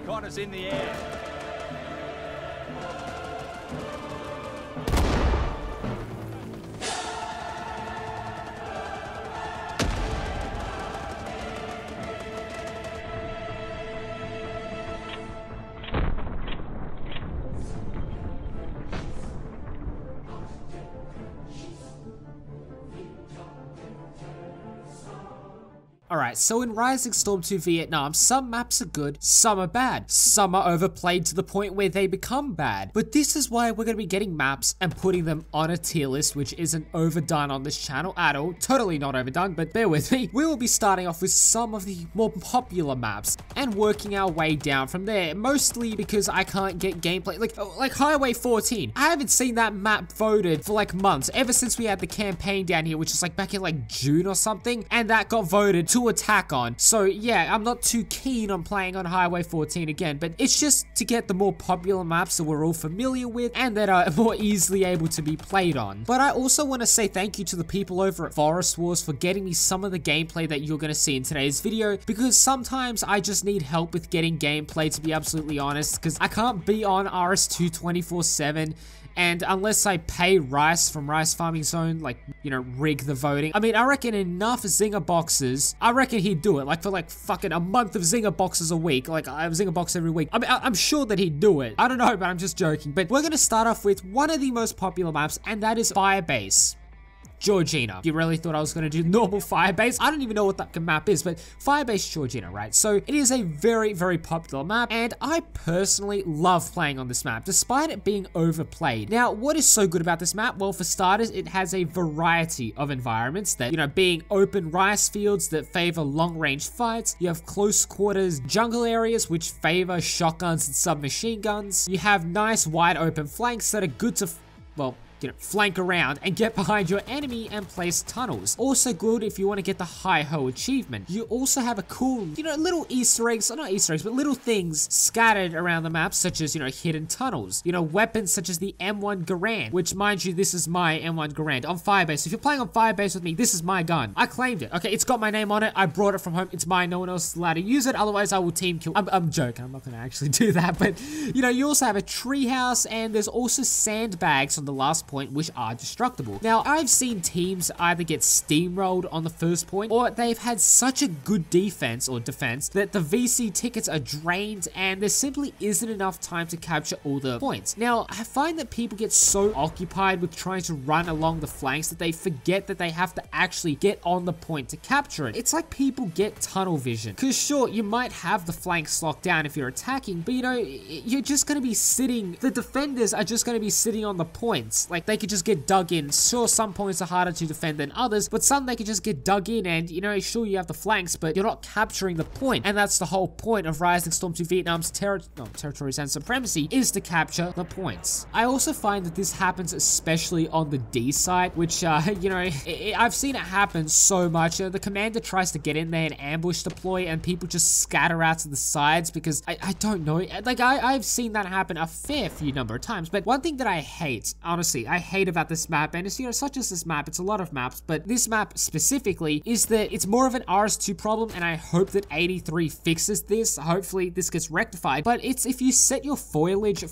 recon is in the air. Alright, so in Rising Storm 2 Vietnam, some maps are good, some are bad. Some are overplayed to the point where they become bad. But this is why we're going to be getting maps and putting them on a tier list, which isn't overdone on this channel at all. Totally not overdone, but bear with me. We will be starting off with some of the more popular maps and working our way down from there. Mostly because I can't get gameplay. Like Highway 14. I haven't seen that map voted for like months. Ever since we had the campaign down here, which is like back in like June or something. And that got voted to attack on. So yeah, I'm not too keen on playing on Highway 14 again, but it's just to get the more popular maps that we're all familiar with and that are more easily able to be played on. But I also want to say thank you to the people over at Forest Wars for getting me some of the gameplay that you're going to see in today's video, because sometimes I just need help with getting gameplay, to be absolutely honest, because I can't be on RS2 24/7. And unless I pay Rice from Rice Farming Zone, like, you know, rig the voting. I mean, I reckon enough Zinger boxes, I reckon he'd do it. Like, for like fucking a month of Zinger boxes a week. Like, I have Zinger box every week. I mean, I'm sure that he'd do it. I don't know, but I'm just joking. But we're gonna start off with one of the most popular maps, and that is Firebase Georgina. You really thought I was going to do normal Firebase? I don't even know what that map is, but Firebase Georgina, right? So it is a very, very popular map, and I personally love playing on this map, despite it being overplayed. Now, what is so good about this map? Well, for starters, it has a variety of environments that, you know, being open rice fields that favor long-range fights. You have close quarters jungle areas, which favor shotguns and submachine guns. You have nice wide open flanks that are good to, well, you know, flank around and get behind your enemy and place tunnels. Also good if you want to get the Hi-Ho achievement. You also have a cool, you know, little Easter eggs, or not Easter eggs, but little things scattered around the map, such as, you know, hidden tunnels. You know, weapons such as the M1 Garand, which, mind you, this is my M1 Garand on Firebase. If you're playing on Firebase with me, this is my gun. I claimed it. Okay, it's got my name on it. I brought it from home. It's mine. No one else is allowed to use it. Otherwise, I will team kill. I'm joking. I'm not going to actually do that. But, you know, you also have a treehouse, and there's also sandbags on the last point, which are destructible. Now, I've seen teams either get steamrolled on the first point, or they've had such a good defense that the VC tickets are drained and there simply isn't enough time to capture all the points. Now, I find that people get so occupied with trying to run along the flanks that they forget that they have to actually get on the point to capture it. It's like people get tunnel vision. Because sure, you might have the flanks locked down if you're attacking, but you know, you're just going to be sitting, the defenders are just going to be sitting on the points. Like, they could just get dug in. Sure, some points are harder to defend than others, but some they could just get dug in and, you know, sure, you have the flanks, but you're not capturing the point. And that's the whole point of Rising Storm 2 Vietnam's territories and supremacy, is to capture the points. I also find that this happens especially on the D side, which, you know, I've seen it happen so much. You know, the commander tries to get in there and ambush deploy, and people just scatter out to the sides because, I don't know, like, I've seen that happen a fair few number of times. But one thing that I hate, honestly, I hate about this map, and it's, you know, it's not just this map, it's a lot of maps, but this map specifically is that it's more of an RS2 problem, and I hope that 83 fixes this. Hopefully this gets rectified, but it's if you set your foliage,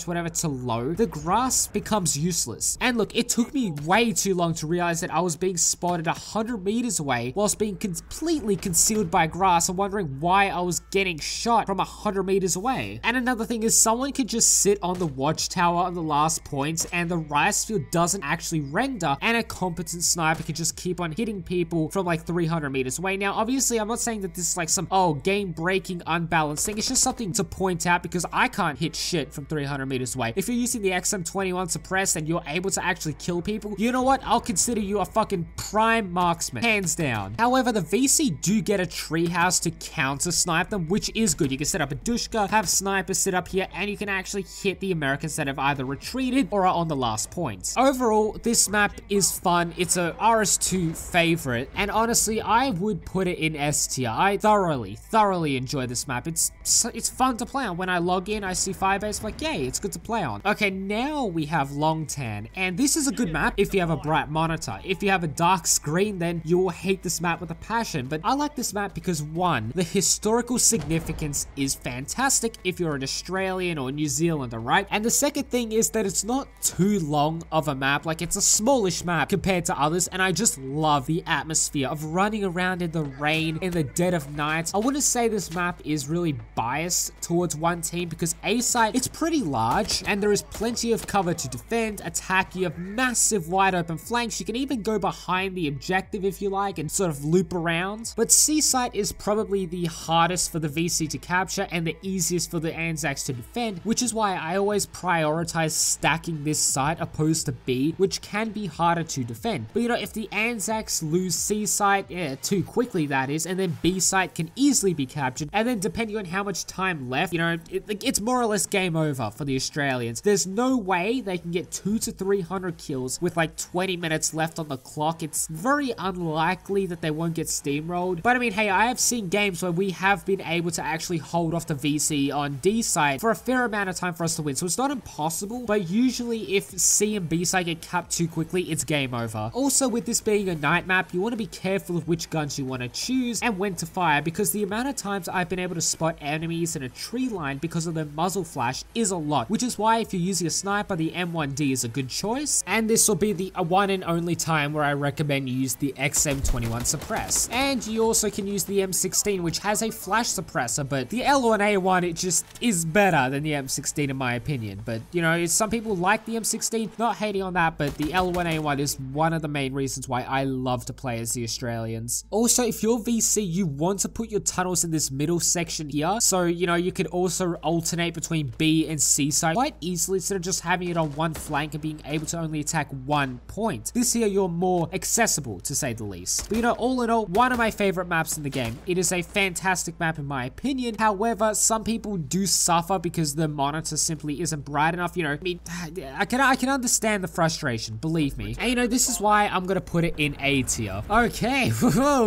whatever, to low, the grass becomes useless. And look, it took me way too long to realize that I was being spotted 100 meters away whilst being completely concealed by grass and wondering why I was getting shot from 100 meters away. And another thing is, someone could just sit on the watchtower on the last point and the rice field doesn't actually render, and a competent sniper can just keep on hitting people from like 300 meters away. Now, obviously, I'm not saying that this is like some, oh, game-breaking, unbalanced thing. It's just something to point out because I can't hit shit from 300 meters away. If you're using the XM21 suppressed and you're able to actually kill people, you know what? I'll consider you a fucking prime marksman, hands down. However, the VC do get a treehouse to counter-snipe them, which is good. You can set up a Dushka, have snipers sit up here, and you can actually hit the Americans that have either retreated or are on the last plus points. Overall, this map is fun. It's a RS2 favorite, and honestly, I would put it in S tier. I thoroughly enjoy this map. It's fun to play on. When I log in, I see Firebase, like, yay, it's good to play on. Okay, now we have Long Tan, and this is a good map if you have a bright monitor. If you have a dark screen, then you will hate this map with a passion, but I like this map because, one, the historical significance is fantastic if you're an Australian or New Zealander, right? And the second thing is that it's not too long of a map. Like, it's a smallish map compared to others, and I just love the atmosphere of running around in the rain in the dead of night. I wouldn't say this map is really biased towards one team because A site, it's pretty large and there is plenty of cover to defend, attack. You have massive wide open flanks. You can even go behind the objective if you like and sort of loop around. But C site is probably the hardest for the VC to capture and the easiest for the Anzacs to defend, which is why I always prioritize stacking this site opposed to B, which can be harder to defend. But you know, if the Anzacs lose C site, too quickly that is, and then B site can easily be captured, and then depending on how much time left, you know, it's more or less game over for the Australians. There's no way they can get 200 to 300 kills with like 20 minutes left on the clock. It's very unlikely that they won't get steamrolled. But I mean, hey, I have seen games where we have been able to actually hold off the VC on D side for a fair amount of time for us to win. So it's not impossible, but usually if C and B side get capped too quickly, it's game over. Also, with this being a night map, you want to be careful of which guns you want to choose and when to fire, because the amount of times I've been able to spot enemies in a tree line because of their muzzle flash is a lot, which is why if you're using a sniper, the M1D is a good choice, and this will be the one and only time where I recommend you use the XM21 suppress. And you also can use the M16, which has a flash suppressor, but the L1A1, it just is better than the M16 in my opinion. But you know, some people like the M16, not hating on that, but the L1A1 is one of the main reasons why I love to play as the Australians. Also, if you're VC, you want to put your tunnels in this middle section here, so you know, you could also alternate between B and C side quite easily instead of just having it on one flank and being able to only attack one point. This here, you're more accessible to say the least. But you know, all in all, one of my favorite maps in the game. It is a fantastic map in my opinion. However, some people do suffer because the monitor simply isn't bright enough. You know, I mean, I can understand the frustration, believe me. And you know, this is why I'm gonna put it in A tier. Okay,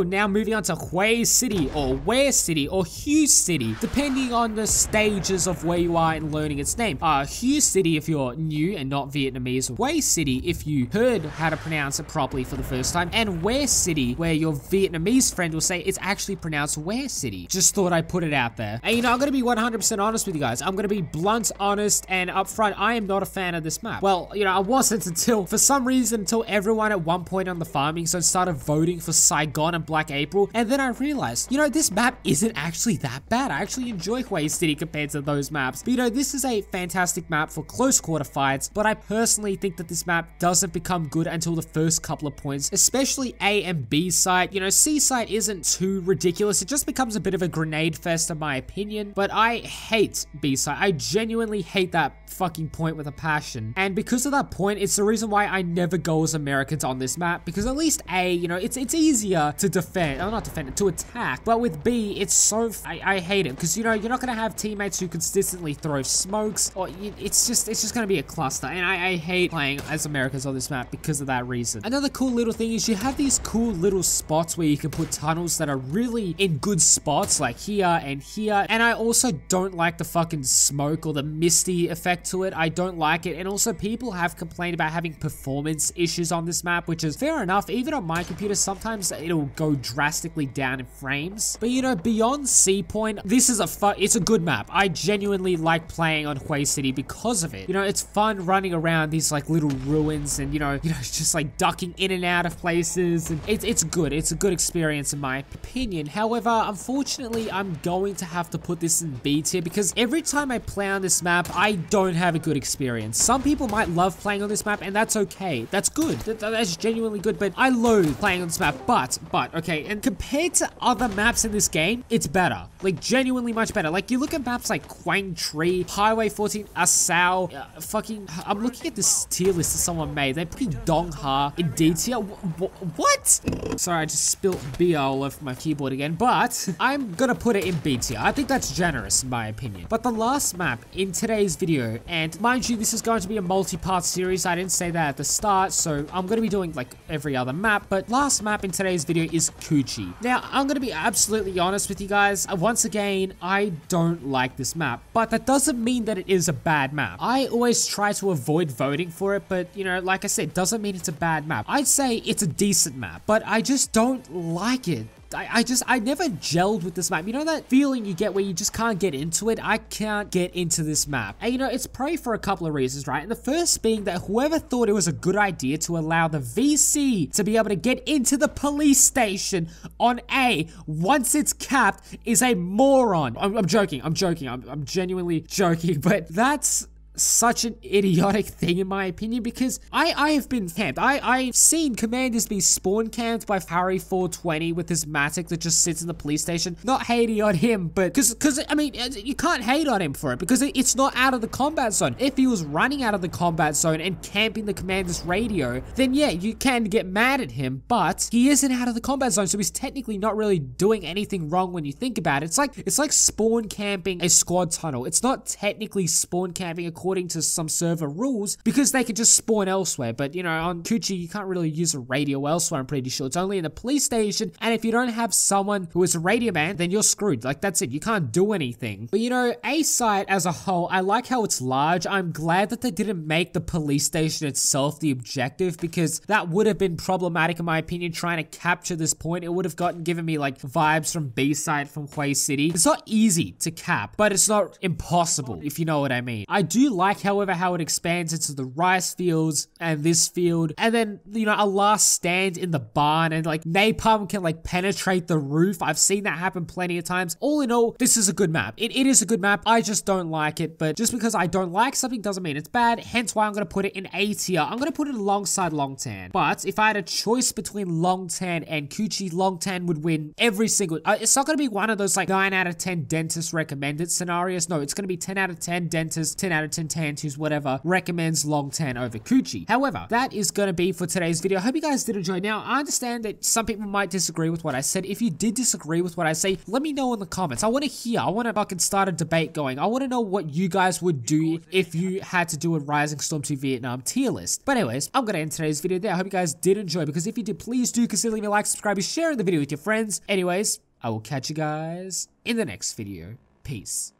now moving on to Hue City, or Ware City, or Hue City, depending on the stages of where you are in learning its name. Hue City if you're new and not Vietnamese, Hue City if you heard how to pronounce it properly for the first time, and Ware City where your Vietnamese friend will say it's actually pronounced Ware City. Just thought I'd put it out there. And you know, I'm gonna be 100% honest with you guys. I'm gonna be blunt, honest, and upfront. I am not a fan of this map. Well, you know, I wasn't until, for some reason, until everyone at one point on the farming zone started voting for Saigon and Black April, and then I realized, you know, this map isn't actually that bad. I actually enjoy Hue City compared to those maps. But you know, this is a fantastic map for close quarter fights, but I personally think that this map doesn't become good until the first couple of points, especially A and B site. You know, C site isn't too ridiculous. It just becomes a bit of a grenade fest in my opinion, but I hate B site. I genuinely hate that fucking point with a passion. And because of that point, it's the reason why I never go as Americans on this map, because at least A, you know, it's easier to defend, or not defend, to attack, but with B, it's so, I hate it, because you know, you're not going to have teammates who consistently throw smokes, or it's just going to be a cluster, and I hate playing as Americans on this map because of that reason. Another cool little thing is you have these cool little spots where you can put tunnels that are really in good spots, like here and here, and I also don't like the fucking smoke or the misty effect to it. I don't like it, and also people have complained about having performance issues on this map, which is fair enough. Even on my computer, sometimes it'll go drastically down in frames, but you know, beyond C point, this is it's a good map. I genuinely like playing on Hue City because of it. You know, it's fun running around these like little ruins and you know, it's just like ducking in and out of places, and it's good. It's a good experience in my opinion. However, unfortunately, I'm going to have to put this in B tier because every time I play on this map, I don't have a good experience. Some people might love playing on this map, and that's okay. That's good. That's genuinely good, but I loathe playing on this map. But, okay, and compared to other maps in this game, it's better. Like, genuinely much better. Like, you look at maps like Quang Tri, Highway 14, Asao, I'm looking at this tier list that someone made. They're putting Dong Ha in D tier. What? Sorry, I just spilled beer all over my keyboard again, but I'm gonna put it in B tier. I think that's generous in my opinion. But the last map in today's video video. And mind you, this is going to be a multi-part series. I didn't say that at the start, so I'm going to be doing like every other map. But last map in today's video is Coochie. Now, I'm going to be absolutely honest with you guys. Once again, I don't like this map, but that doesn't mean that it is a bad map. I always try to avoid voting for it, but you know, like I said, doesn't mean it's a bad map. I'd say it's a decent map, but I just don't like it. I never gelled with this map. You know that feeling you get where you just can't get into it? I can't get into this map. And you know, it's probably for a couple of reasons, right? And the first being that whoever thought it was a good idea to allow the VC to be able to get into the police station on A once it's capped is a moron. I'm joking. I'm genuinely joking, but that's such an idiotic thing in my opinion, because I have been camped. I've seen commanders be spawn camped by Harry 420 with his Matic that just sits in the police station. Not hating on him, but because I mean, you can't hate on him for it because it's not out of the combat zone. If he was running out of the combat zone and camping the commander's radio, then yeah, you can get mad at him, but he isn't out of the combat zone, so he's technically not really doing anything wrong when you think about it. It's like spawn camping a squad tunnel. It's not technically spawn camping according to some server rules because they could just spawn elsewhere. But you know, on Coochie, you can't really use a radio elsewhere. I'm pretty sure it's only in the police station. And if you don't have someone who is a radio man, then you're screwed. Like, that's it. You can't do anything. But you know, A site as a whole, I like how it's large. I'm glad that they didn't make the police station itself the objective, because that would have been problematic in my opinion, trying to capture this point. It would have given me like vibes from B site from Hue City. It's not easy to cap, but it's not impossible, if you know what I mean. I do like, however, how it expands into the rice fields and this field, and then, you know, a last stand in the barn, and like napalm can like penetrate the roof. I've seen that happen plenty of times. All in all, this is a good map. It is a good map. I just don't like it, but just because I don't like something doesn't mean it's bad, hence why I'm going to put it in A tier. I'm going to put it alongside Long Tan. But if I had a choice between Long Tan and Coochie, Long Tan would win every single... it's not going to be one of those like 9 out of 10 dentist recommended scenarios. No, it's going to be 10 out of 10 dentist, 10 out of 10 tan who's whatever recommends Long Tan over Coochie. However, that is going to be for today's video. I hope you guys did enjoy. Now, I understand that some people might disagree with what I said. If you did disagree with what I say, let me know in the comments. I want to hear. I want to fucking start a debate going. I want to know what you guys would do if you had to do a Rising Storm 2 Vietnam tier list. But anyways, I'm going to end today's video there. I hope you guys did enjoy, because if you did, please do consider leaving a like, subscribe, and sharing the video with your friends. Anyways, I will catch you guys in the next video. Peace.